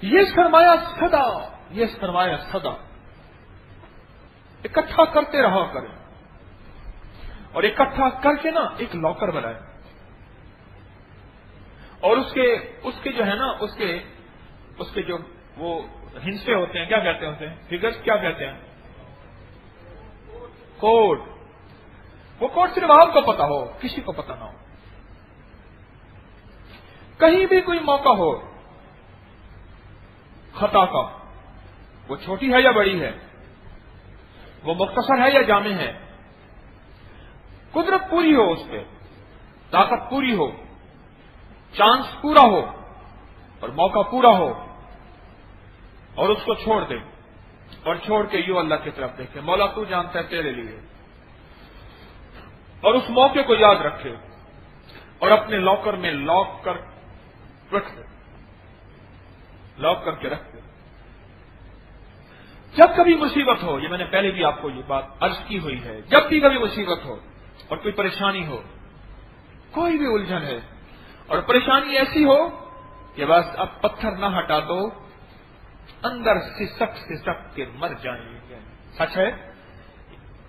یہ سرمایہ سدا اکٹھا کرتے رہا کریں، اور اکٹھا کر کے نا ایک لاکر بنائیں، اور اس کے جو ہے نا اس کے جو وہ ہندسے ہوتے ہیں، کیا کہتے ہیں فگرز، کیا کہتے ہیں، کوڈ. وہ کوڈ صرف آپ کو پتا ہو، کسی کو پتا نہ ہو. کہیں بھی کوئی موقع ہو خطا کا، وہ چھوٹی ہے یا بڑی ہے، وہ مختصر ہے یا جامع ہے، قدرت پوری ہو، اس پہ طاقت پوری ہو، چانس پورا ہو اور موقع پورا ہو، اور اس کو چھوڑ دے، اور چھوڑ کے یوں اللہ کی طرف دیکھے، مولا تو جانتا ہے تیرے لیے، اور اس موقع کو یاد رکھے اور اپنے لاکر میں لاک کر رکھ دے، لاک کر کے رکھ دے. جب کبھی مصیبت ہو، یہ میں نے پہلے بھی آپ کو یہ بات عرض کی ہوئی ہے، جب بھی کبھی مصیبت ہو اور کوئی پریشانی ہو، کوئی بھی الجھن ہے اور پریشانی ایسی ہو کہ بس اب پتھر نہ ہٹا دو، اندر سسک کے مر جائیں گے. سچ ہے،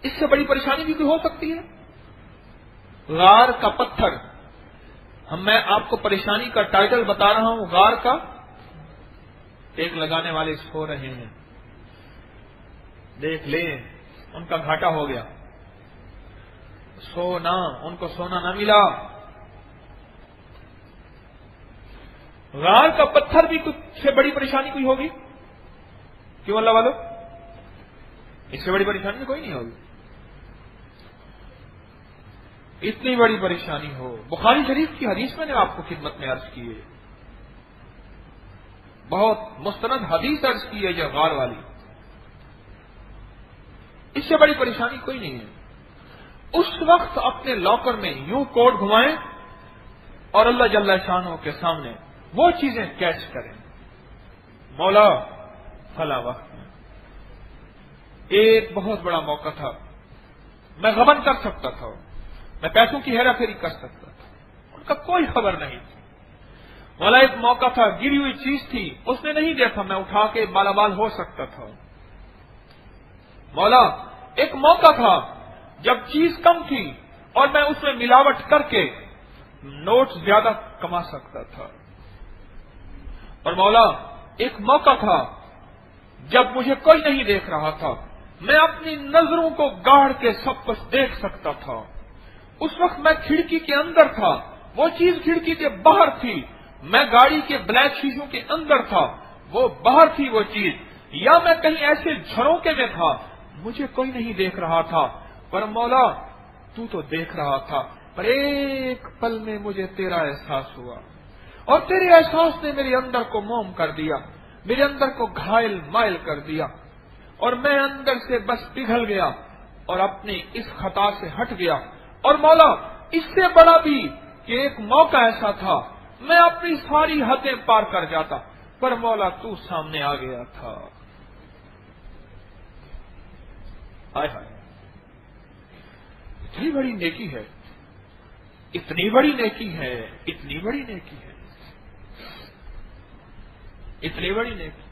اس سے بڑی پریشانی بھی ہو سکتی ہے. غار کا پتھر، میں آپ کو پریشانی کا ٹائٹل بتا رہا ہوں، غار کا. ایک لگانے والے سو رہے ہیں، دیکھ لیں ان کا گھاٹا ہو گیا، ان کو سونا نہ ملا. غار کا پتھر بھی کچھ سے بڑی پریشانی کوئی ہوگی؟ کیوں اللہ والو؟ اس سے بڑی پریشانی کوئی نہیں ہوگی. اتنی بڑی پریشانی ہو، بخاری شریف کی حدیث میں نے آپ کو خدمت میں عرض کی ہے، بہت مستند حدیث عرض کی ہے یہ غار والی. اس سے بڑی پریشانی کوئی نہیں ہے. اس وقت اپنے لاکر میں یوں کوڈ گھمائیں اور اللہ جل شانہ کے سامنے وہ چیزیں کیچ کریں. مولا فلاں وقت میں ایک بہت بڑا موقع تھا، میں غبن کر سکتا تھا، میں پیسوں کی ہیرا پھیری کر سکتا تھا، ان کا کوئی خبر نہیں تھی. مولا ایک موقع تھا، گری ہوئی چیز تھی، اس نے نہیں دیکھا، میں اٹھا کے مالا مال ہو سکتا تھا. مولا ایک موقع تھا جب چیز کم تھی اور میں اس میں ملاوٹ کر کے نوٹ زیادہ کما سکتا تھا. اور مولا ایک موقع تھا جب مجھے کوئی نہیں دیکھ رہا تھا، میں اپنی نظروں کو گاڑ کے سب کچھ دیکھ سکتا تھا. اس وقت میں کھڑکی کے اندر تھا، وہ چیز کھڑکی کے باہر تھی، میں گاڑی کے بلیک شیشوں کے اندر تھا، وہ باہر تھی وہ چیز، یا میں کہیں ایسے جھروکے میں تھا، مجھے کوئی نہیں دیکھ رہا تھا، پر مولا تو دیکھ رہا تھا. پر ایک پل میں مجھے تیرا احساس ہوا، اور تیرے احساس نے میرے اندر کو موم کر دیا، میرے اندر کو گھائل مائل کر دیا، اور میں اندر سے بس پگھل گیا اور اپنی اس خطا سے ہٹ گیا. اور مولا اس سے بڑا بھی کہ ایک موقع ایسا تھا میں اپنی ساری حدیں پار کر جاتا، پر مولا تو سامنے آ گیا تھا. ہائے ہائے، اتنی بڑی نیکی ہے، اتنی بڑی نیکی ہے، اتنی بڑی نیکی ہے، اتنی بڑی نیکی.